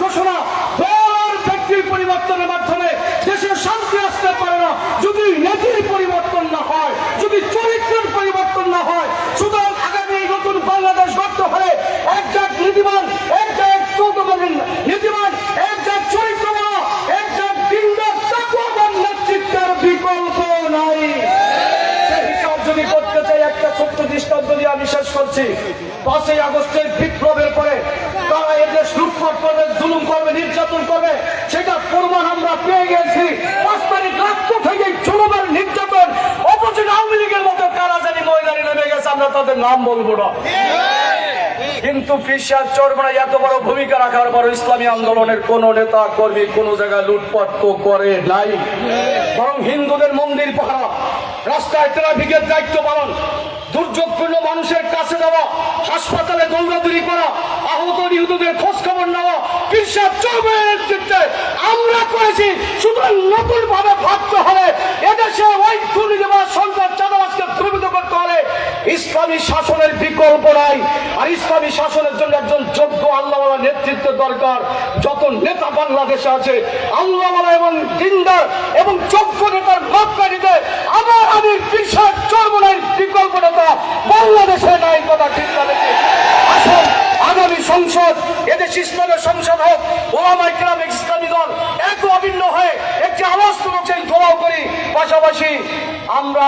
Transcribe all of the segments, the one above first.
ঘোষণা ব্যক্তির পরিবর্তনের মাধ্যমে দেশের শান্তি আসতে পারে না যদি নীতির পরিবর্তন না হয়, যদি চরিত্রের পরিবর্তন না হয়। সুতরাং আগামী নতুন বাংলাদেশ গঠন হলে একজন নীতিবান, একজন নীতিবান, একজন চরিত্রবান, একজন দিনদার তাকওয়াবান নেতৃত্বের বিকল্প নাই। সেই হিসাব যদি করতে চাই, একটা ছোট্ট দৃষ্টান্ত দিয়ে আমি শেষ করছি। 5ই আগস্টের বিপ্লবের পরে তারা এদেশ লুটপাট করবে, জুলুম করবে, নির্যাতন করবে, সেটা প্রমাণ আমরা পেয়ে গেছি। 5 তারিখ রাত্র থেকে জুলুমের নির্যাতন অপোজিট আওয়ামী লীগের মতো কারা জানি ময়দানে নেমে গেছে, আমরা তাদের নাম বলবো না। কিন্তু পিশাচ চরমরা এত বড় ভূমিকা রাখার পর ইসলামী আন্দোলনের কোন নেতা কর্মী কোন জায়গায় লুটপাট তো করে নাই, বরং হিন্দুদের মন্দির পাহারা, রাস্তায় ট্রাফিকের দায়িত্ব পালন, দুর্যোগপূর্ণ মানুষের কাছে যাওয়া, হাসপাতালে দৌড়াদৌড়ি করা, আহত নিহতদের খোঁজ খবর নেওয়া পিশাচ চরমরার নেতৃত্বে আমরা করেছি। সুতরাং নতুন ভাবে ভাবতে হলে এদেশে ওই দুর্নীতিবাজ সন্ত্রাস চাঁদাবাজকে দূরীভূত করতে হলে ইসলামী শাসনের বিকল্প নাই। আর ইসলামী শাসনের জন্য একজন যোগ্য আল্লাহওয়ালা নেতৃত্ব দরকার। যত নেতা বাংলাদেশে আছে আল্লাহওয়ালা এবং দিনদার এবং যোগ্য নেতার মাপকাঠিতে আমার আমির পিশাচ চরমরার বিকল্প নেতা বাংলাদেশে নাই। কথা ঠিক না? আসুন আগামী সংসদ এদেশ ইসলামের সংসদ হোক, ওলামায়ে কেরাম ইসলামী দল এক অভিন্ন হয়ে একটি আওয়াজ তুলে সেই দোয়াও করি। পাশাপাশি আমরা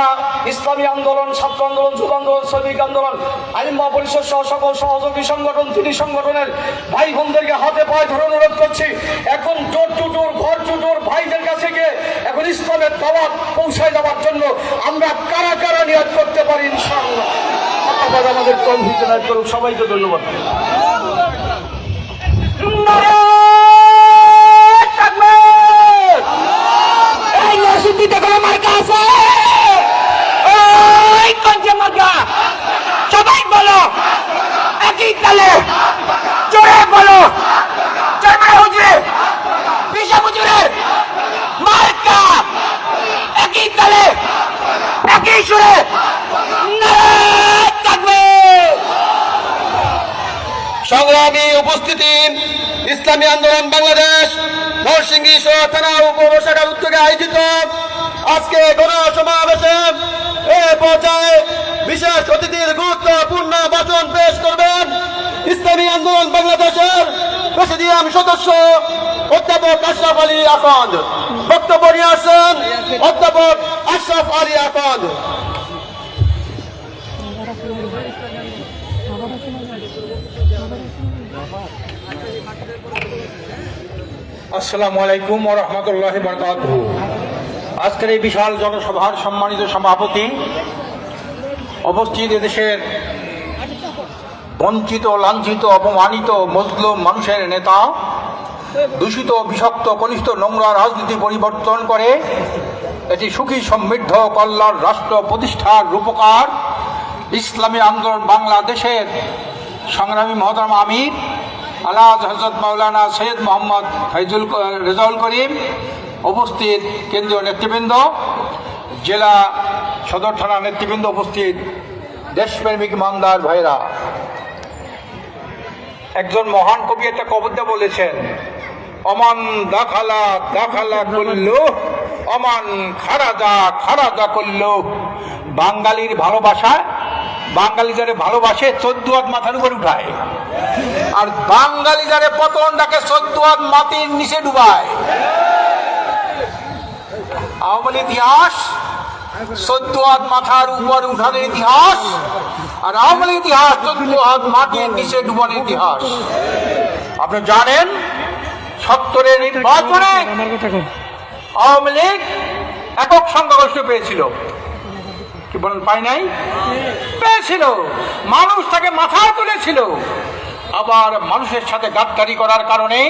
ইসলামী আন্দোলন, ছাত্র আন্দোলন, যুব আন্দোলন, শ্রমিক আন্দোলন, আইনমা পরিষদ সহ সকল সহযোগী সংগঠন, তিনি সংগঠনের ভাই বোনদেরকে হাতে পায়ে ধরে অনুরোধ করছি, এখন ডোর টু ডোর, ঘর টু ডোর ভাইদের কাছে গিয়ে এখন ইসলামের দাওয়াত পৌঁছায় দেওয়ার জন্য আমরা কারা কারা নিয়াত করতে পারি ইনশাআল্লাহ। আল্লাহ আমাদের তৌফিক দান করুন। সবাইকে ধন্যবাদ। সবাই বলো একই তালে, জোরে বলো চরমরা হুজুর, পিশাচ হুজুরের মার্কা, একই তালে একই সুরে নারায়ে তাকবীর। সংগ্রামী উপস্থিতি, ইসলামী আন্দোলন বাংলাদেশ নরসিংদী সহ থানা উপশাখার উদ্যোগে আয়োজিত আজকে গণসমাবেশে এ পর্যায়ে বিশেষ অতিথির গুরুত্বপূর্ণ ভাষণ পেশ করবেন ইসলামী আন্দোলন বাংলাদেশের প্রেসিডিয়াম সদস্য অধ্যাপক আশরাফ আলী আকান্দ। বক্তব্য নিয়ে আসছেন অধ্যাপক আশরাফ আলী আকান্দ। আসসালামু আলাইকুম ওয়া রাহমাতুল্লাহি ওয়া বারাকাতুহু। আজকের এই বিশাল জনসভার সম্মানিত সভাপতি, উপস্থিত এদেশের বঞ্চিত, লাঞ্ছিত, অপমানিত মজলুম মানুষের নেতা, দূষিত, বিষাক্ত, কনিষ্ঠ, নোংরা রাজনীতি পরিবর্তন করে এটি সুখী সমৃদ্ধ কল্যাণ রাষ্ট্র প্রতিষ্ঠার রূপকার ইসলামী আন্দোলন বাংলাদেশের সংগ্রামী মহতরম আমির আলহাজ হযরত মাওলানা সৈয়দ মোহাম্মদ রেজাউল করিম, উপস্থিত কেন্দ্রীয় নেতৃবৃন্দ, জেলা সদর থানা নেতৃবৃন্দ, উপস্থিত দেশপ্রেমিক ইমানদার ভাইরা, একজন মহান কবি একটা কবিতা বলেছেন, অমান দাখালা দাখালা করলো, অমান খারাজা খারাজা করলো। বাঙালির ভালোবাসা, বাঙালি যারে ভালোবাসে 14 হাত মাথার উপর উঠায়, আর বাঙালি যারে পতন ডাকে 14 হাত মাটির নিচে ডুবায়। আওয়ামী ইতিহাস 14 হাত মাথার উপর উঠানোর ইতিহাস, আর আওয়ামী ইতিহাস 14 হাত মাটির নিচে ডুবানোর ইতিহাস। আপনি জানেন 70-এর নির্বাচনে আওয়ামী লীগ একক সংখ্যাগরিষ্ঠ পেয়েছিল, কি বলেন? পাই নাই? পেয়েছিল। মানুষ তাকে মাথায় তুলেছিল। আবার মানুষের সাথে গাদ্দারি করার কারণে,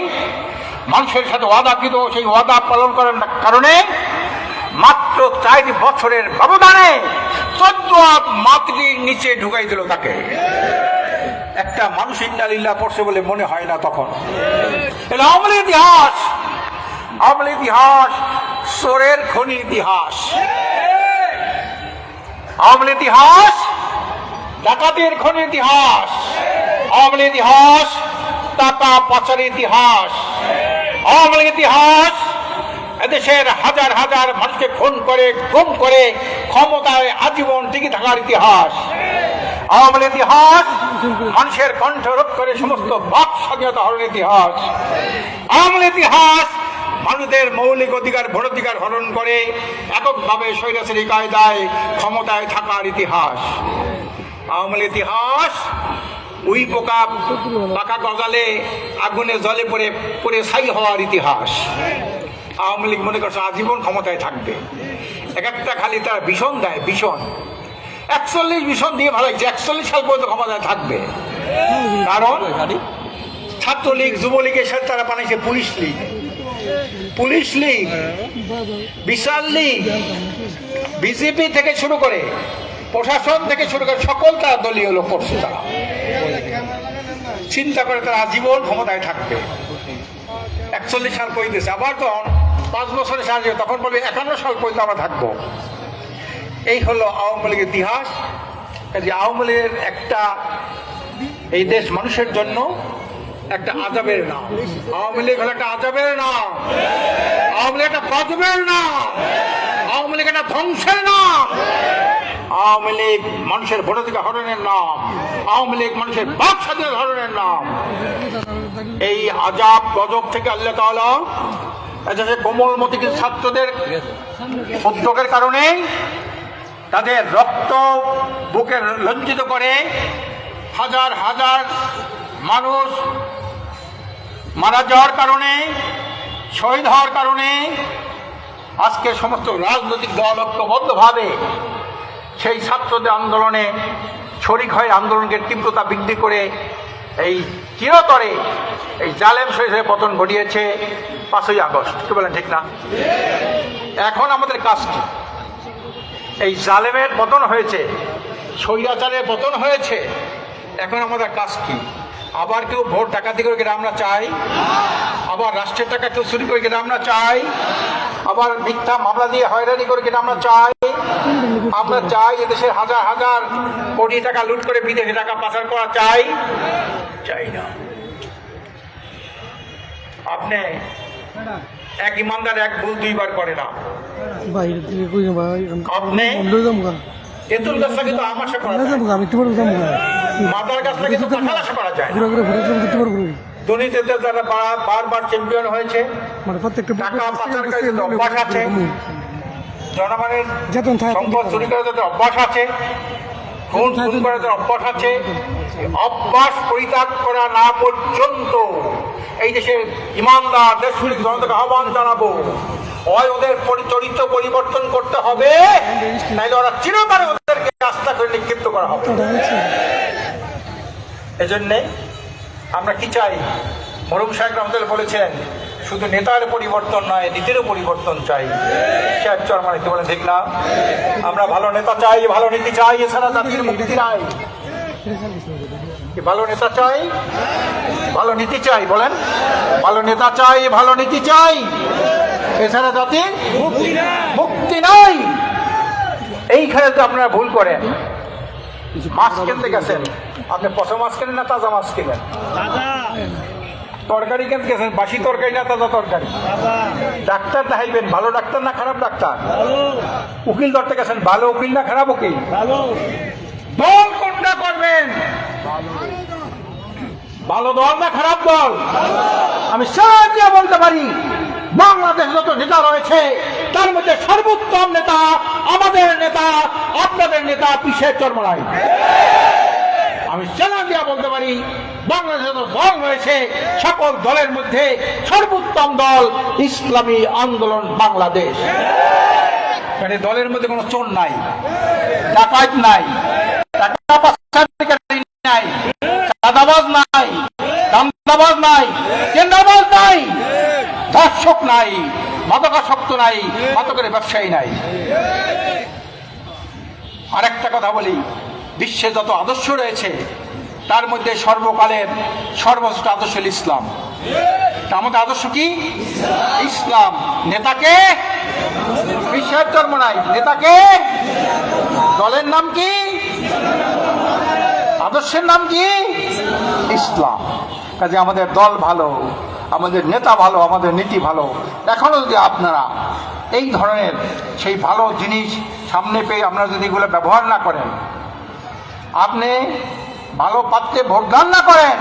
মানুষের সাথে ওয়াদাকৃত সেই ওয়াদা পালন করার কারণে মাত্র 4 বছরের ব্যবধানে 14 হাত মাটির নিচে ঢুকাই দিল তাকে। একটা মানুষ ইন্না লিল্লাহ পড়ছে বলে মনে হয় না তখন। এটা আওয়ামী লীগের ইতিহাস। আওয়ামী লীগের ইতিহাস চোরের খনি ইতিহাস। আওয়ামী লীগের ইতিহাস ডাকাতের খনি ইতিহাস। আওয়ামী লীগের ইতিহাস টাকা পাচারের ইতিহাস। আওয়ামী লীগ ইতিহাস এদেশের হাজার হাজার মানুষকে খুন করে গুম করে ক্ষমতায় আজীবন টিকে থাকার ইতিহাস। আওয়ামী লীগ ইতিহাস মানুষের কণ্ঠ রোধ করে সমস্ত বাক স্বাধীনতা হরণের ইতিহাস। আওয়ামী লীগ ইতিহাস মানুষদের মৌলিক অধিকার ভোটাধিকার হরণ করে এককভাবে স্বৈরাচারী কায়দায় ক্ষমতায় থাকার ইতিহাস। আওয়ামী লীগ ইতিহাস উই পোকা পাকা গজালে আগুনে জলে পড়ে পড়ে ছাই হওয়ার ইতিহাস। আওয়ামী লীগ মনে করছে আজীবন ক্ষমতায় থাকবে। এক একটা খালি তারা ভীষণ দেয়, ভীষণ 41 ভীষণ দিয়ে ভালো লাগছে, 41 সাল পর্যন্ত ক্ষমতায় থাকবে। কারণ ছাত্রলীগ যুবলীগের সাথে তারা বানাইছে পুলিশ লীগ, পুলিশ লীগ, বিশাল লীগ, বিজেপি থেকে শুরু করে প্রশাসন থেকে শুরু করে সকল তারা দলীয় লোক করছে। তারা চিন্তা করে তারা আজীবন ক্ষমতায় থাকবে। 41 সাল পর্যন্ত, আবার তখন 5 বছরের সাহায্য, তখন বলবে 51 সাল পর্যন্ত আমরা থাকবো। এই হলো আওয়ামী লীগের ইতিহাস। যে আওয়ামী লীগের একটা এই দেশ মানুষের জন্য একটা আজাবের নাম। আওয়ামী লীগ হলো একটা আজাবের নাম, আওয়ামী লীগ একটা গজবের নাম, আওয়ামী লীগ একটা ধ্বংসের নাম, আওয়ামী লীগ মানুষের ভোটাধিকার হরণের নাম, আওয়ামী লীগ মানুষের বাক স্বাধীনতা হরণের নাম। এই আজাব গজব থেকে আল্লাহ তাআলা এদেশে কোমলমতি কিছু ছাত্রদের উদ্যোগের কারণে তাদের রক্ত বুকে লজ্জিত করে হাজার হাজার মানুষ মারা যাওয়ার কারণে, শহীদ হওয়ার কারণে আজকে সমস্ত রাজনৈতিক দল ঐক্যবদ্ধভাবে সেই ছাত্রদের আন্দোলনে শরিক হয়ে আন্দোলনকে তীব্রতা বৃদ্ধি করে এই চিরতরে এই জালেম শহীদের পতন ঘটিয়েছে 5ই আগস্ট। কি বলেন, ঠিক না? এখন আমাদের কাজ কি? এই জালেমের পতন হয়েছে, স্বৈরাচারের পতন হয়েছে, এখন আমাদের কাজ কি? আবার কেউ ভোট ডাকাতি করে গেলে আমরা চাই, আবার রাষ্ট্রের টাকা কেউ চুরি করে গেলে আমরা চাই, আবার মিথ্যা মামলা দিয়ে হয়রানি করে গেলে আমরা চাই, আমরা চাই এদেশের হাজার হাজার কোটি টাকা লুট করে বিদেশে টাকা পাচার করা চাই? চাই না। আপনি এক ইমানদার এক ভুল 2 বার করে না। আপনি তেঁতুল গাছটা কিন্তু আমাশা করা যায়, মাদার গাছটা কিন্তু খালাসা করা যায়। দুর্নীতিতে যারা বারবার চ্যাম্পিয়ন হয়েছে, টাকা পাচারকারী যাদের অভ্যাস আছে, জনগণের সম্পদ চুরি করার যাদের অভ্যাস আছে, খুন করার যাদের অভ্যাস আছে, অভ্যাস পরিত্যাগ করা না পর্যন্ত এই দেশের ইমানদার দেশপ্রেমিক জনতাকে আহ্বান জানাবো, হয় ওদের চরিত্র পরিবর্তন করতে হবে, নাইলে ওরা চিরতরে ওদেরকে রাস্তা করে নিক্ষিপ্ত করা হবে। এজন্যে আমরা কি চাই? মরহুম শাহেখ রহমতুল্লাহ বলেছেন, শুধু নেতার পরিবর্তন নয়, নীতিরও পরিবর্তন চাই। শাহেখ চরমানি কি বলেন, ঠিক না? আমরা ভালো নেতা চাই, ভালো নীতি চাই, এছাড়া জাতির মুক্তি নাই। ভালো নেতা চাই, ভালো নীতি চাই, বলেন ভালো নেতা চাই, ভালো নীতি চাই, এছাড়া জাতির মুক্তি নাই। এইখানে তো আপনারা ভুল করেন। মাছ কিনতে গেছেন, আপনি পচা মাছ কেনেন না তাজা মাছ কিনেন? তরকারি কিনতে গেছেন, বাসি তরকারি না তাজা তরকারি? ডাক্তার দেখাইবেন, ভালো ডাক্তার না খারাপ ডাক্তার? উকিল ধরতে গেছেন, ভালো উকিল না খারাপ উকিল? দল কোনটা করবেন? ভালো দল না খারাপ দল? আমি সাহায্য বলতে পারি, বাংলাদেশে যত নেতা রয়েছে তার মধ্যে সর্বোত্তম নেতা আমাদের নেতা, আপনাদের নেতা পিসের চরমরাই। আমি চ্যালেঞ্জ দিয়ে বলতে পারি, বাংলাদেশে যত দল রয়েছে সকল দলের মধ্যে সর্বোত্তম দল ইসলামী আন্দোলন বাংলাদেশ। মানে দলের মধ্যে কোনো চোর নাই, ডাকাত নাই, টাকা পাচারকারী নাই, চাঁদাবাজ নাই, দান্দাবাজ নাই, কেন্দ্রবাজ নাই, ধর্ষক নাই, মাদকাসক্ত নাই, মাদকের ব্যবসায়ী নাই। আরেকটা কথা বলি, বিশ্বে যত আদর্শ রয়েছে তার মধ্যে সর্বকালের সর্বশ্রেষ্ঠ আদর্শ হল ইসলাম। আমাদের আদর্শ কি? ইসলাম। নেতাকে বিশ্বের জন্ম নাই, নেতাকে দলের নাম কি? আদর্শের নাম কি? ইসলাম। কাজে আমাদের দল ভালো, আমাদের নেতা ভালো, আমাদের নীতি ভালো, এখনও যদি আপনারা এই ধরনের সেই ভালো জিনিস সামনে পেয়ে আপনারা যদি এগুলো ব্যবহার না করেন, আপনি ভালো পাত্রে ভোটদান না করেন,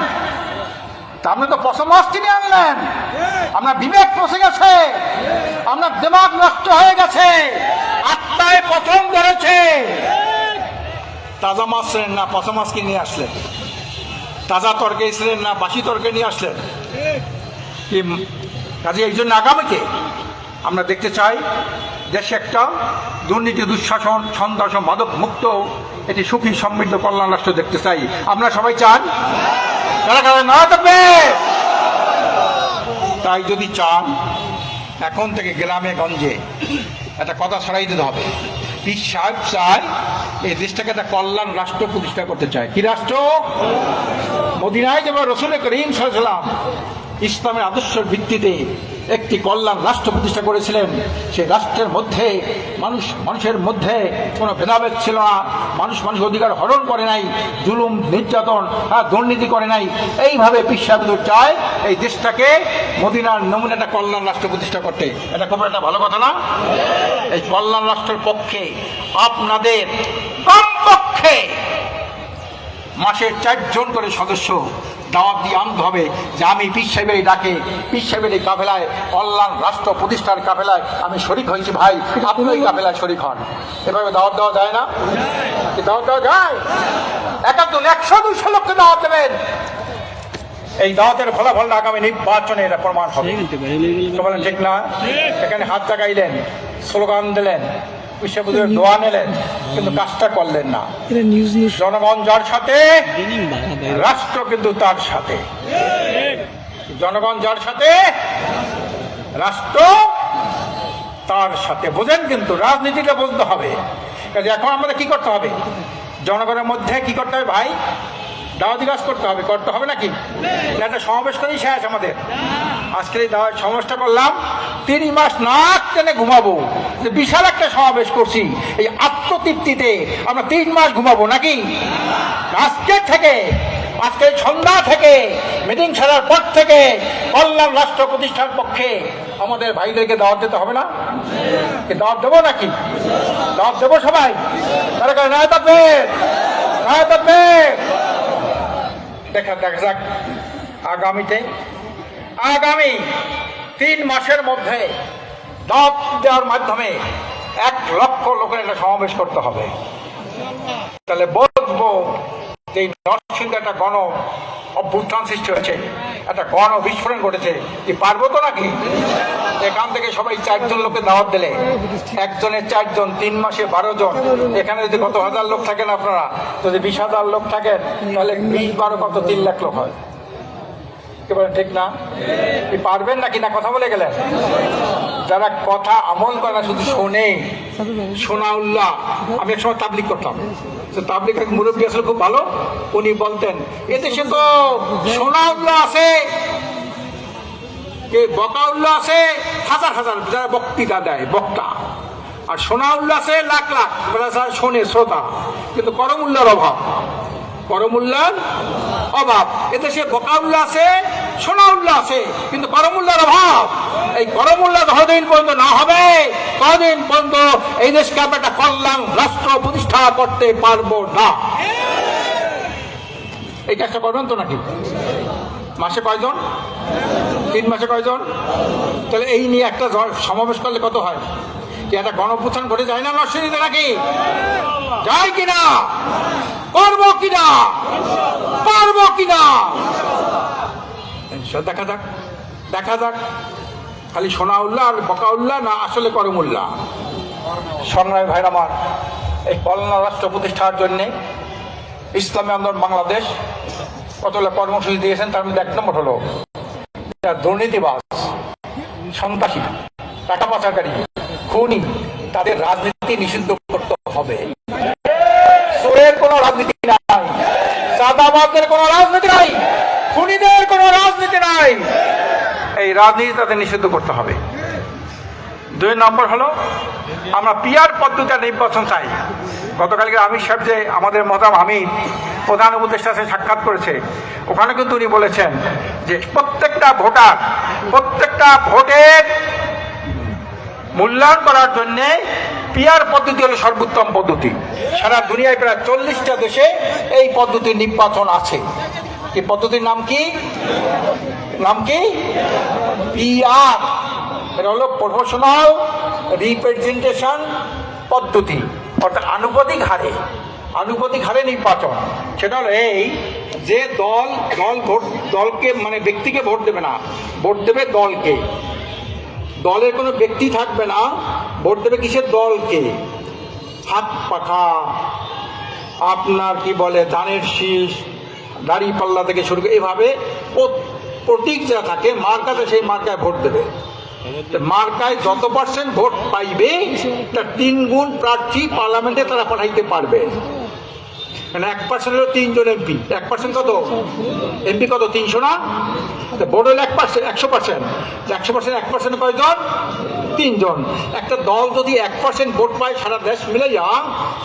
তা আপনি তো পশমাস কিনে আনলেন, আপনার বিবেক পচে গেছে, আপনার দিমাগ নষ্ট হয়ে গেছে, আত্মায় পচন ধরেছে। তাজা মাছ ছিলেন না পচা মাছ কিনে আসলেন, তাজা তরকারি ছিলেন না বাসি তরকারি নিয়ে আসলেন। কি কাজে এই জন্য আগামীতে আমরা দেখতে চাই দেশে একটা দুর্নীতি, দুঃশাসন, সন্ত্রাস, মাদক মুক্ত এটি সুখী সমৃদ্ধ কল্যাণ রাষ্ট্র দেখতে চাই। আপনারা সবাই চান? কারা কারা না থাকবে? তাই যদি চান এখন থেকে গ্রামে গঞ্জে একটা কথা ছড়াই দিতে হবে। পীর সাহেব চায় এই দেশটাকে একটা কল্যাণ রাষ্ট্র প্রতিষ্ঠা করতে চায়। কি রাষ্ট্র? মদিনায় যেমন রসুল করিম সাল্লাল্লাহু আলাইহি ওয়াসাল্লাম ইসলামের আদর্শের ভিত্তিতে একটি কল্যাণ রাষ্ট্র প্রতিষ্ঠা করেছিলেন, সেই রাষ্ট্রের মধ্যে মানুষের মধ্যে কোনো ভেদাভেদ ছিল না, মানুষ অধিকার হরণ করে নাই, জুলুম নির্যাতন দুর্নীতি করে নাই। এইভাবে পীর সাহেবদের চায় এই দেশটাকে মদিনার নমুনা একটা কল্যাণ রাষ্ট্র প্রতিষ্ঠা করতে। এটা খুব একটা ভালো কথা না? এই কল্যাণ রাষ্ট্রের পক্ষে আপনাদের কমপক্ষে মাসে 4 জন করে সদস্য দাওয়াত দিয়ে আনতে হবে যে আমি পীর সাহেবের ডাকে, পীর সাহেবের এই কাফেলায়, কল্যাণ রাষ্ট্র প্রতিষ্ঠার কাফেলায় আমি শরিক হয়েছি, ভাই আপনি ওই কাফেলায় শরিক হন। এভাবে দাওয়াত দেওয়া যায় না? দাওয়াত দেওয়া যায়? একজন 100-200 লোককে দাওয়াত দেবেন, এই দাওয়াতের ফলাফল আগামী নির্বাচনে এটা প্রমাণ হবে। বলেন ঠিক না? এখানে হাত জাগাইলেন, স্লোগান দিলেন, বিশ্ববিদ্যালয়ের দোয়া নিলেন, কিন্তু কাজটা করলেন না। জনগণ যার সাথে, রাষ্ট্র কিন্তু তার সাথে। জনগণ যার সাথে, রাষ্ট্র তার সাথে। বোঝেন? কিন্তু রাজনীতিটা বুঝতে হবে। কাজে এখন আমাদের কি করতে হবে? জনগণের মধ্যে কি করতে হবে ভাই? দাওয়াতি কাজ করতে হবে নাকি? একটা সমাবেশ করেই শেষ আমাদের। আজকের এই সমাবেশটা করলাম, 3 মাস নাক টেনে ঘুমাবো, যে বিশাল একটা সমাবেশ করছি, এই আত্মতৃপ্তিতে আমরা 3 মাস ঘুমাবো নাকি? আজকের সন্ধ্যা থেকে মিটিং সারার পর থেকে কল্যাণ রাষ্ট্র প্রতিষ্ঠার পক্ষে আমাদের ভাইদেরকে দাওয়াত দিতে হবে না? দাওয়াত দেবো নাকি? দাওয়াত দেবো সবাই? তারা রায় থাকবে, রায় থাকবে। দেখা যাক আগামী 3 মাসের মধ্যে দাওয়াত দেওয়ার মাধ্যমে 1 লক্ষ লোকের একটা সমাবেশ করতে হবে। তাহলে বলবো যে নরসিংদে একটা গণ অভ্যুত্থান সৃষ্টি হয়েছে, একটা গণ বিস্ফোরণ ঘটেছে। কি পারবো তো নাকি? এখান থেকে সবাই 4 জন লোককে দাওয়াত দিলে, একজনের 4 জন, 3 মাসে 12 জন। এখানে যদি কত হাজার লোক থাকেন আপনারা, যদি 20,000 লোক থাকেন, তাহলে 20-12 কত 3 লাখ লোক হয়। কি বলেন ঠিক না? কি পারবেন নাকি? না কথা বলে গেলেন? যারা কথা আমল করে না, শুধু শোনে, শোনা উল্লাহ। আমি এক সময় তাবলিগ করতাম, তাবলিগ এক মুরব্বী আসলে খুব ভালো, উনি বলতেন এদেশে তো শোনা উল্লাহ আছে, বকা উল্লাহ আছে হাজার হাজার, যারা বক্তৃতা দেয় বক্তা, আর শোনা উল্লাহ আছে লাখ লাখ, শোনে শ্রোতা, কিন্তু করমূল্যের অভাব। করমূল্যের অভাব। এদেশে বকা উল্লাহ আছে, শোনা উল্লাহ আছে, কিন্তু করমূল্যের অভাব। এই করমূল্য যতদিন পর্যন্ত না হবে, ততদিন পর্যন্ত এই দেশকে আমরা একটা কল্যাণ রাষ্ট্র প্রতিষ্ঠা করতে পারবো না। এই কাজটা করবেন তো নাকি? মাসে কয়জন? 3 মাসে কয়জন? তাহলে এই নিয়ে একটা সমাবেশ করলে কত হয়? কি একটা গণঅভ্যুত্থান ঘটে যায় না নরসিংদীতে নাকি? যায় কিনা? করবো কিনা? পারবো কিনা? দেখা যাক খালি শোনা উল্লাহ আর বকা উল্লাহ না আসলে করম উল্লাহ। সংগ্রামী ভাইরা আমার, এই কল্যাণ রাষ্ট্র প্রতিষ্ঠার জন্যে ইসলামী আন্দোলন বাংলাদেশ কতগুলো কর্মসূচি দিয়েছেন। তার মধ্যে 1 নম্বর হলো দুর্নীতিবাজ, সন্ত্রাসী, টাকা পাচারকারী, খুনি, তাদের রাজনীতি নিষিদ্ধ করতে হবে। চোরের কোনো রাজনীতি নাই, চাঁদাবাজদের কোনো রাজনীতি নাই, খুনিদের কোনো রাজনীতি নাই। এই রাজনীতি তাদের নিষিদ্ধ করতে হবে। 2 নম্বর হলো আমরা পিয়ার পদ্ধতিতে নির্বাচন চাই। গতকালকে আমির সাহেব যে আমাদের মহতারাম আমির প্রধান উপদেষ্টার সাথে সাক্ষাৎ করেছে, ওখানে কিন্তু উনি বলেছেন যে প্রত্যেকটা ভোটের মূল্যায়ন করার জন্যে পিআর পদ্ধতি হলো সর্বোত্তম পদ্ধতি। সারা দুনিয়ায় প্রায় 40টা দেশে এই পদ্ধতির নির্বাচন আছে। এই পদ্ধতির নাম কি? পিআর। এটা হলো প্রফেশনাল রিপ্রেজেন্টেশন পদ্ধতি, অর্থাৎ আনুপাতিক হারে নির্বাচন। সেটা হলো এই যে দলকে মানে ব্যক্তিকে ভোট দেবে না, ভোট দেবে দলকে। দলের কোনো ব্যক্তি থাকবে না, ভোট দেবে কিসের? দলকে। হাত পাখা, আপনার কি বলে ধানের শীষ, দাড়ি পাল্লা থেকে শুরু করে এভাবে প্রতীক যা থাকে মার্কাতে, সেই মার্কায় ভোট দেবে। মার্কায় যত % ভোট পাইবে তার 3 গুণ প্রার্থী পার্লামেন্টে তারা পাঠাইতে পারবে। মানে 1% হলো 3 জন এমপি। 1% কত? এমপি কত? 300 না? ভোট হলো 1%, 100%। 1% কয়জন? 3 জন। একটা দল যদি 1% ভোট পায় সারা দেশ মিলে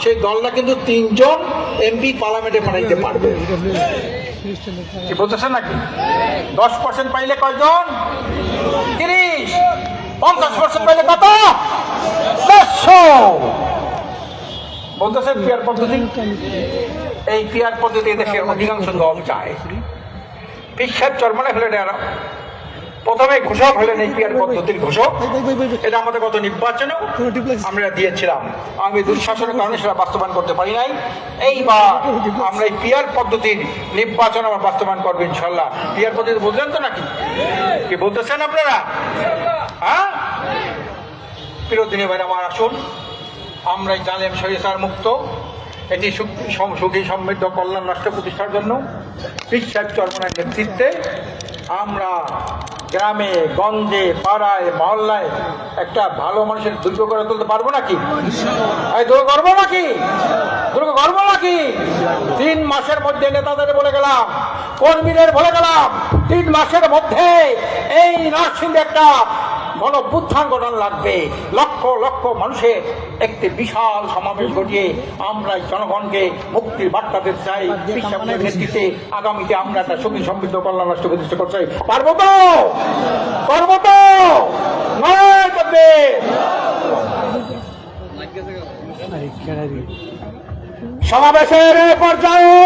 সেই দলটা কিন্তু 3 জন এমপি পার্লামেন্টে পাঠাইতে পারবে। কি বলতেছেন নাকি? 10% পাইলে কয়জন? 30। 50% পাইলে কত? 100। বলতেছেন পিআর পদ্ধতি। এই পিআর পদ্ধতি দেশের অধিকাংশ দল চায়। পিসাব চরমনে হলেন প্রথমে ঘোষক হলেন এই পিআর পদ্ধতির ঘোষক। এটা আমাদের গত নির্বাচনেও আমরা দিয়েছিলাম। আমি দুঃশাসনের কারণে সেটা বাস্তবায়ন করতে পারি নাই। এইবার আমরা এই পিআর পদ্ধতির নির্বাচন আমরা বাস্তবায়ন করবো ইনশাল্লাহ। পিআর পদ্ধতি বুঝলেন তো নাকি? কি বলতেছেন আপনারা? হ্যাঁ, বিরোধী ভাইরা আমার, আসুন আমরা জালেম স্বৈরাচার মুক্ত এটি সুখী সমৃদ্ধ কল্যাণ রাষ্ট্র প্রতিষ্ঠার জন্য পিসাব চরমনের নেতৃত্বে আমরা গ্রামে গঞ্জে পাড়ায় মহল্লায় একটা ভালো মানুষের দুর্গ করে তুলতে পারবো নাকি? দুর্গ করবো নাকি? 3 মাসের মধ্যে নেতাদের বলে গেলাম, কর্মীদের বলে গেলাম, 3 মাসের মধ্যে এই নরসিংদে একটা গণঅভ্যুত্থান ঘটানো লাগবে। লক্ষ লক্ষ মানুষের একটি বিশাল সমাবেশ ঘটিয়ে আমরা জনগণকে মুক্তির বার্তা দিতে চাই। বিশ্বাসের নেতৃত্বে আগামীতে আমরা একটা সুখী সমৃদ্ধ কল্যাণ রাষ্ট্র প্রতিষ্ঠা করতে চাই। পারবো তো? নয় করবে। সমাবেশের পর্যায়ে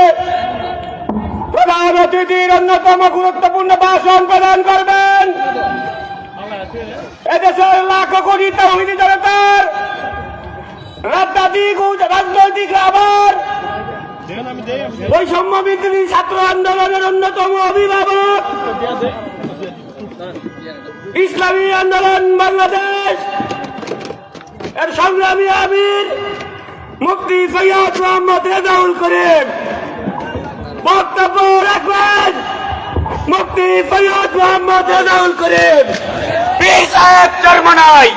প্রধান অতিথির অন্যতম গুরুত্বপূর্ণ ভাষণ প্রদান করবেন এদেশের লাখো কোটি তৌহিদি জনতার রাজনৈতিক আবার বৈষম্য বিরোধী ছাত্র আন্দোলনের অন্যতম অভিভাবক, ইসলামী আন্দোলন বাংলাদেশ এর সংগ্রামী আমির মুফতি সৈয়দ মোহাম্মদ রেজাউল করিম বক্তব্য রাখবেন। মুফতি সৈয়দ মোহাম্মদ রেজাউল করিম। পীর সাহেব চরমনাই।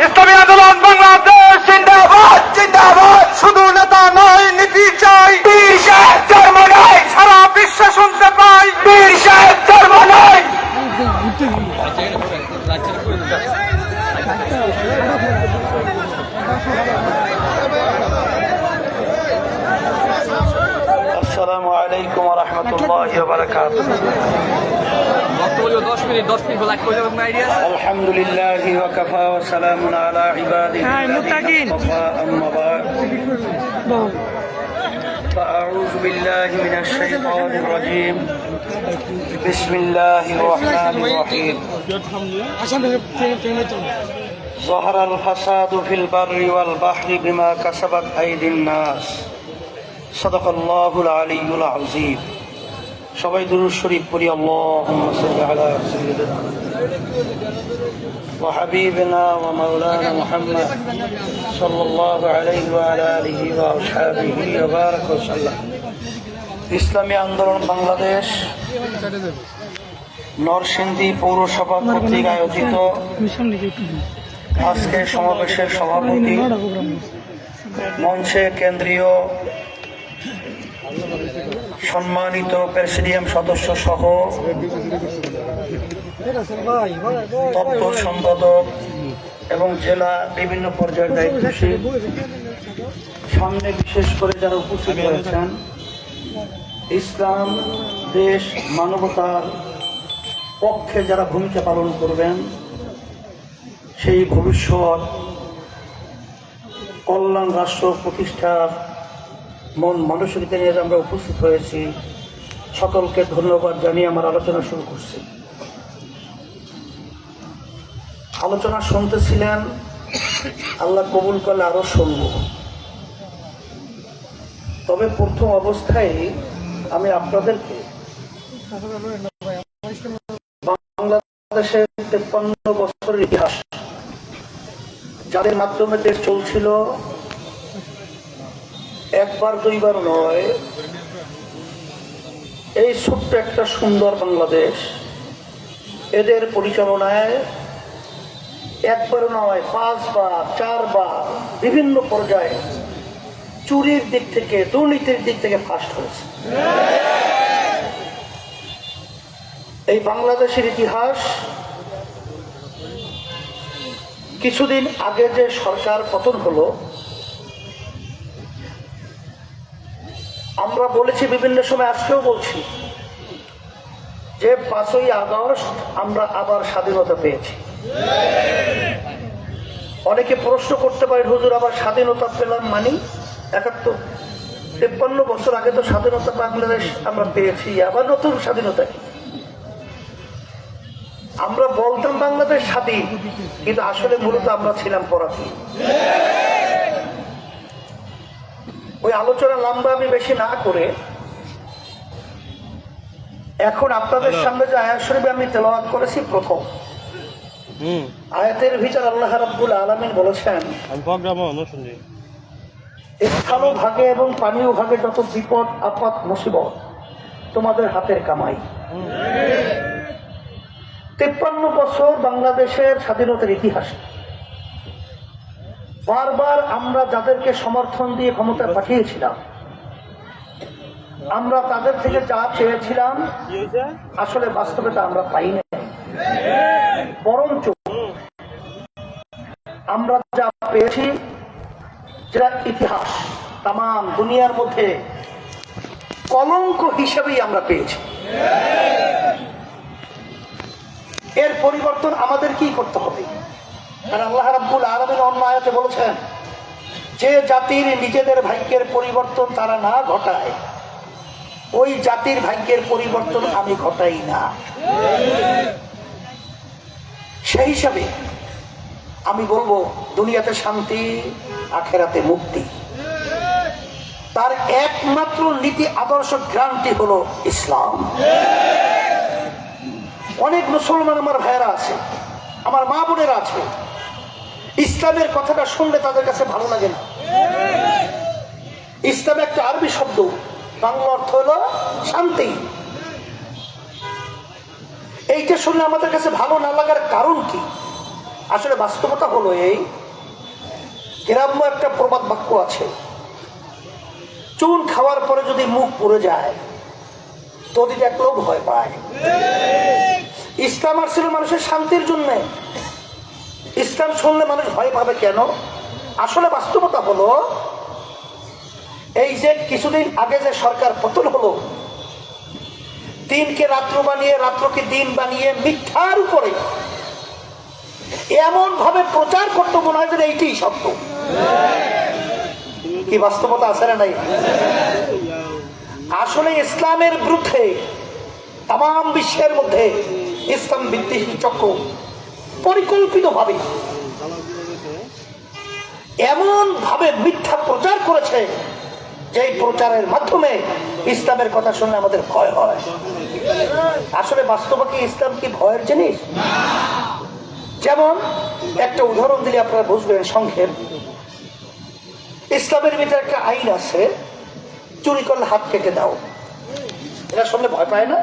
ইসলামী আন্দোলন বাংলাদেশ জিন্দাবাদ, জিন্দাবাদ। শুধু নেতা নয়, নীতি চাই। পীর সাহেব চরমনাই। সারা বিশ্ব শুনতে পাই পীর সাহেব চরমনাই। আসসালামু আলাইকুম ওয়া রাহমাতুল্লাহি ওয়া বারাকাতুহু। আলহামদুলিল্লাহি ওয়া কাফা ওয়া সালামুন আলা ইবাদিহি মুত্তাকিন। আম্মা বা'দ। فأعوذ بالله من الشيطان الرجيم. بسم الله الرحمن الرحيم. ظهر الفساد في البر والبحر بما كسبت أيدي الناس. صدق الله العلي العظيم. সবাই দুরূদ শরীফ পড়ি। আল্লাহুম্মা সাল্লি আলা সাইয়্যিদিনা ওয়া হাবিবিনা ওয়া মাওলানা মুহাম্মদ সাল্লাল্লাহু আলাইহি ওয়া আলা আলিহি ওয়া আসহাবিহি ওয়া বারাকা ওয়া সাল্লাম। ইসলামী আন্দোলন বাংলাদেশ নরসিংদী পৌরসভা কর্তৃক আয়োজিত আজকে সমাবেশের সভাপতি, মঞ্চে কেন্দ্রীয় সম্মানিত প্রেসিডিয়াম সদস্য সহ দপ্তর সম্পাদক এবং জেলা বিভিন্ন পর্যায়ের দায়িত্বশীল, সামনে বিশেষ করে যারা উপস্থিত হয়েছেন, ইসলাম, দেশ, মানবতার পক্ষে যারা ভূমিকা পালন করবেন, সেই ভবিষ্যৎ কল্যাণ রাষ্ট্র প্রতিষ্ঠার মন মানসিকতা নিয়ে আমরা উপস্থিত হয়েছি, সকলকে ধন্যবাদ জানিয়ে আমার আলোচনা শুরু করছি। আলোচনা শুনতেছিলেন, আল্লাহ কবুল করলে আরো শুনব। তবে প্রথম অবস্থায় আমি আপনাদেরকে বাংলাদেশের 53 বছরের ইতিহাস, যাদের মাধ্যমে দেশ চলছিল, একবার দুইবার নয়, এই ছোট্ট একটা সুন্দর বাংলাদেশ, এদের পরিচালনায় একবার নয় 5 বার 4 বার বিভিন্ন পর্যায়ে চুরির দিক থেকে, দুর্নীতির দিক থেকে ফার্স্ট হয়েছে। এই বাংলাদেশের ইতিহাস, কিছুদিন আগে যে সরকার পতন হলো, আমরা বলেছি বিভিন্ন সময়, আজকেও বলছি যে 5ই আগস্ট আমরা আবার স্বাধীনতা পেয়েছি। অনেকে প্রশ্ন করতে পারে, হুজুর আবার স্বাধীনতা পেলাম মানে? 53 বছর আগে তো স্বাধীনতা বাংলাদেশ আমরা পেয়েছি, আবার নতুন স্বাধীনতা কি? আমরা বলতাম বাংলাদেশ স্বাধীন, কিন্তু আসলে মূলত আমরা ছিলাম পরাধীন। ওই আলোচনা লম্বা আমি বেশি না করে এখন আপনাদের সামনে যে আয়াত শরীফ আমি তেলাওয়াত করেছি, প্রথম আয়াতের ভিতর আল্লাহ রাব্বুল আলামিন বলেছেন, স্থল ভাগে এবং পানীয় ভাগে যত বিপদ আপদ মুসিবত তোমাদের হাতের কামাই। 53 বছর বাংলাদেশের স্বাধীনতার ইতিহাসে বারবার আমরা যাদেরকে সমর্থন দিয়ে ক্ষমতায় পাঠিয়েছিলাম, আমরা তাদের থেকে যা চেয়েছিলাম আসলে বাস্তবে তা আমরা পাইনি। বরঞ্চ আমরা যা পেয়েছি, যেটা ইতিহাস তাম দুনিয়ার মধ্যে কলঙ্ক হিসেবেই আমরা পেয়েছি। এর পরিবর্তন আমাদের কি করতে হবে? কারণ আল্লাহ রাব্বুল আলামিন অন্য আয়াতে বলেছেন, যে জাতির নিজেদের ভাগ্যের পরিবর্তন তারা না ঘটায়, ওই জাতির ভাগ্যের পরিবর্তন আমি ঘটাই না। সেই হিসাবে আমি বলবো, দুনিয়াতে শান্তি, আখেরাতে মুক্তি, তার একমাত্র নীতি আদর্শ গ্রান্টি হলো ইসলাম। অনেক মুসলমান আমার ভাইয়েরা আছে, আমার মা বোনেরা আছে, ইসলামের কথাটা শুনলে তাদের কাছে ভালো লাগে না। ইসলাম একটা আরবি শব্দ, বাংলা অর্থ হলো শান্তি। এইটা শুনলে আমাদের কাছে ভালো না লাগার কারণ কি? আসলে বাস্তবতা হলো এই, গ্রাম্য একটা প্রবাদ বাক্য আছে, চুন খাওয়ার পরে যদি মুখ পুড়ে যায় তদি দেখলেও ভয় পায়। ইসলাম আসলে মানুষের শান্তির জন্য। ইসলাম শুনলে মানুষ ভয় পাবে কেন? আসলে বাস্তবতা হলো এই যে কিছুদিন আগে যে সরকার পতন হলো, দিনকে রাত্র বানিয়ে, রাত্রকে দিন বানিয়ে, মিথ্যার উপরে এমন ভাবে প্রচার করতে মনে হয় যে এইটাই সত্য। কি বাস্তবতা আছে না নাই? আসলে ইসলামের বিরুদ্ধে তাম বিশ্বের মধ্যে ইসলাম বিদ্বেষী চক্র পরিকল্পিত ভাবে এমন ভাবে মিথ্যা প্রচার করেছে, যে প্রচারের মাধ্যমে ইসলামের কথা শুনলে আমাদের ভয় হয়। আসলে বাস্তবে কি ইসলাম কি ভয়ের জিনিস? যেমন একটা উদাহরণ দিলে আপনারা বুঝবেন সংক্ষেপ। ইসলামের ভিতরে একটা আইন আছে, চুরি করলে হাত কেটে দাও। এটা শুনলে ভয় পায় না?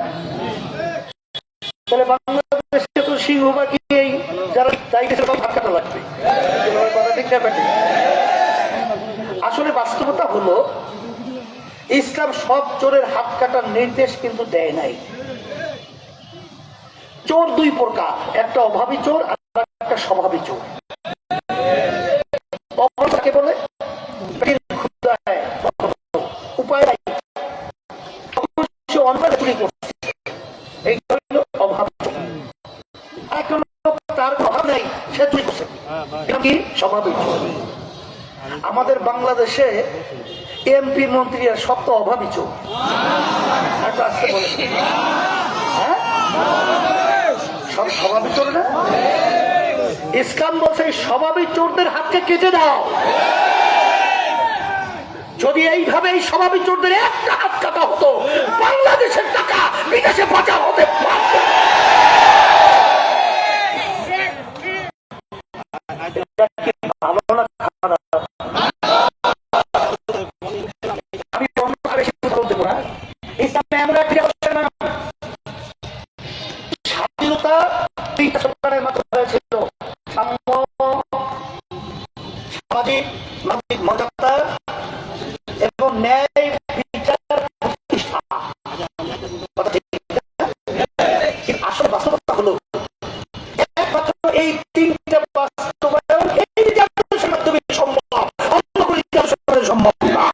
তাহলে বাংলাদেশে তো সিংহবাগী যারা তাই হাত কাটা লাগবে। আসলে বাস্তবতা হলো ইসলাম সব চোরের হাত কাটার নির্দেশ কিন্তু দেয় নাই। চোর দুই প্রকার, একটা অভাবী চোর আর একটা স্বভাবী চোর। অভাবীকে বলে উপায় নাই, অন্যায় চুরি করছে, এই হলো অভাবী চোর। একটা লোক তার অভাব নাই, সে চুরি করছে, এটা কি স্বভাবী চোর। আমাদের বাংলাদেশে এমপি মন্ত্রীরা সব তো অভাবী চোর। আসতে বলে হ্যাঁ, সব স্বভাবী চোর না? ইসলাম বলছে স্বভাবী চোরদের হাতকে কেটে দাও। যদি এইভাবে এই স্বভাবী চোরদের একটা হাত কাটা হতো, বাংলাদেশের টাকা বিদেশে পাচার হতে পারত। আমি অন্যভাবে বলতে পারি, ইসলামে এমন একটি স্বাধীনতা তিনটা সরকারের মাধ্যমে হয়েছিল: সাম্য, সামাজিক মর্যাদা এবং ন্যায় বিচার প্রতিষ্ঠা। আসল বাস্তবতা হলো একমাত্র এই তিনটা বাস্তবায়ন এই জাতীয় মাধ্যমে সম্ভব, অন্য কোনো ইতিহাসের সম্ভব না।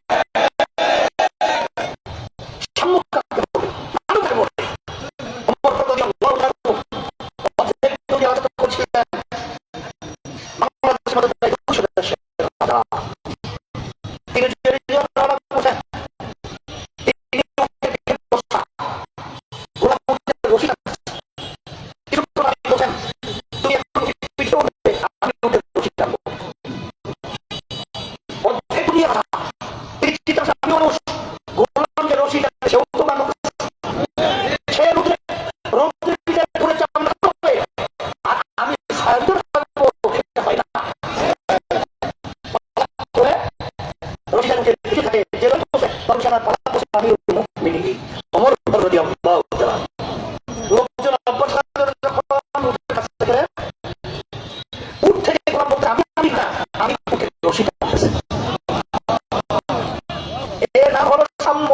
এর নাম হলো সাম্য,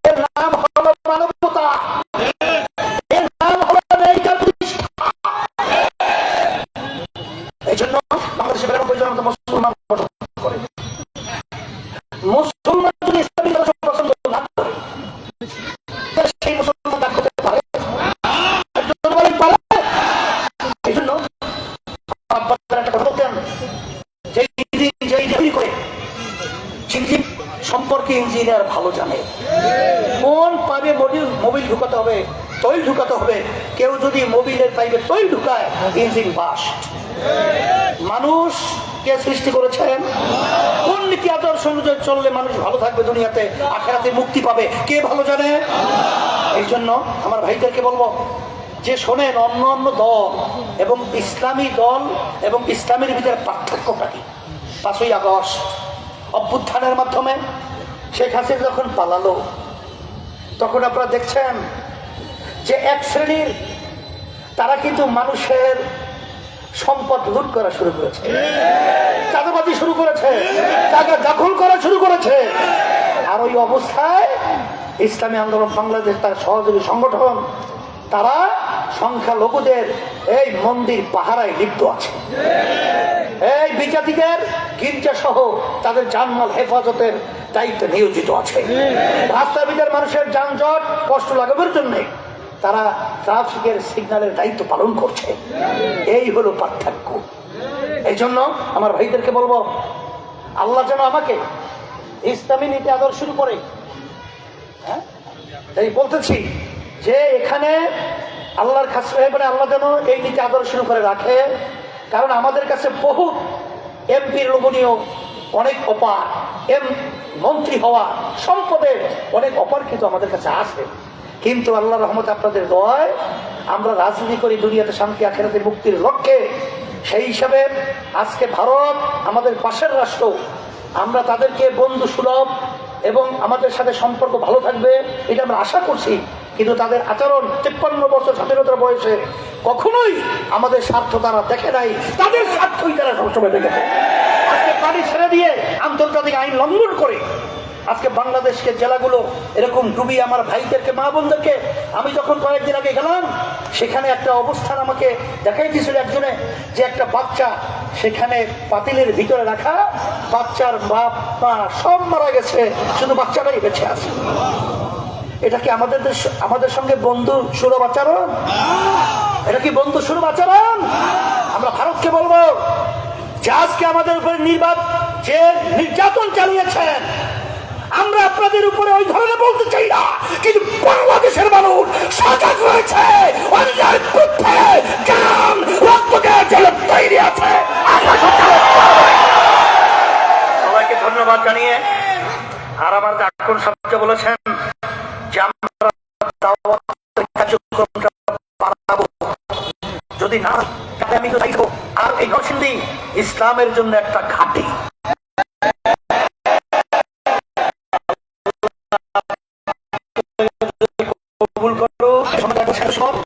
এর নাম হলো মানবতা, এর নাম হলো ন্যায়িক প্রতিষ্ঠা। এই জন্য বাংলাদেশে 92% মতো মুসলমান করে। মুসলমান যদি ইসলামী দর্শন পছন্দ না করে, সেই মুসলমান তা করতে পারে? এই জন্য একটা বলতেন, সম্পর্কে ইঞ্জিনিয়ার ভালো জানে কোন পাইপে মোবিল ঢুকাতে হবে, তৈল ঢুকাতে হবে। কেউ যদি মোবিলের পাইপে তৈল ঢুকায়, ইঞ্জিন বাস্ট। মানুষ কে সৃষ্টি করেছেন? কোন নীতি আদর্শ অনুযায়ী চললে মানুষ ভালো থাকবে, দুনিয়াতে আখিরাতে মুক্তি পাবে, কে ভালো জানে? এই জন্য আমার ভাইদেরকে বলবো যে শোনেন, অন্য অন্য দল এবং ইসলামী দল এবং ইসলামের ভিতরে পার্থক্যটা কি? 5ই আগস্ট অভ্যুত্থানের মাধ্যমে শেখ হাসিনা যখন পালালো, তখন আপনারা দেখছেন যে এক শ্রেণীর তারা কিন্তু মানুষের সম্পদ লুট করা শুরু করেছে, চাঁদাবাজি শুরু করেছে, টাকা দখল করা শুরু করেছে। আর ওই অবস্থায় ইসলামী আন্দোলন বাংলাদেশ, তার সহযোগী সংগঠন, তারা সংখ্যালঘুদের এই মন্দির পাহারায় লিপ্ত আছে। এই বিজাতিদের গির্জা সহ তাদের জানমাল হেফাজতের দায়িত্বে নিয়োজিত আছে। রাস্তার ভিতরে মানুষের যানজট কষ্ট লাগাবার জন্য তারা ট্রাফিকের সিগন্যালের দায়িত্ব পালন করছে। এই হলো পার্থক্য। এই জন্য আমার ভাইদেরকে বলবো, আল্লাহ যেন আমাকে ইসলামী নীতি আদর্শের উপরে, হ্যাঁ তাই বলতেছি যে এখানে আল্লাহর কাছে আল্লাহ যেন এই নীতি আদর্শের উপরে রাখে। কারণ আমাদের কাছে বহু এমপির লোভনীয় অনেক অপার, মন্ত্রী হওয়া সম্পদের অনেক অপার কিন্তু আমাদের কাছে আছে। কিন্তু আল্লাহর রহমতে আপনাদের দয়ায় আমরা রাজনীতি করি দুনিয়াতে শান্তি আখিরাতে মুক্তির লক্ষ্যে। সেই হিসাবে আজকে ভারত আমাদের পাশের রাষ্ট্র, আমরা তাদেরকে বন্ধু সুলভ এবং আমাদের সাথে সম্পর্ক ভালো থাকবে এটা আমরা আশা করছি। কিন্তু তাদের আচরণ 53 বছর স্বাধীনতার বয়সে কখনোই আমাদের স্বার্থ তারা দেখে নাই, তাদের স্বার্থই তারা সবসময় দেখেছে। আজকে পানি ছেড়ে দিয়ে আন্তর্জাতিক আইন লঙ্ঘন করে আজকে বাংলাদেশকে জেলাগুলো এরকম ডুবিয়ে আমার ভাইদেরকে মা বোনদেরকে, আমি যখন কয়েকদিন আগে গেলাম সেখানে একটা অবস্থান আমাকে দেখাই দিয়েছিল একজনে, যে একটা বাচ্চা সেখানে পাতিলের ভিতরে রাখা, বাচ্চার বাপ মা সব মারা গেছে, শুধু বাচ্চাটাই বেঁচে আছে। এটা কি আমাদের সঙ্গে বন্ধু সুলভ আচরণ? এটা কি বন্ধু সুলভ আচরণ? আমরা ভারতকে বলবো যে আজকে আমাদের উপরে যে নির্যাতন চালিয়েছেন, আমরা আপনাদের উপরে ওই ধরনের বলতে চাই না, কিন্তু বাংলাদেশের মানুষ সজাগ রয়েছে, অন্যায়ের বিরুদ্ধে জান রক্ত দেওয়ার জন্য তৈরি আছে। সবাইকে ধন্যবাদ জানিয়ে, আর আমার ডাকুন সবচেয়ে বলেছেন যে আমরা দাওয়াত কার্যক্রমটা বাড়াবো, যদি না তাহলে আমি তো চাইবো। আর এই নরসিংদী ইসলামের জন্য একটা ঘাঁটি।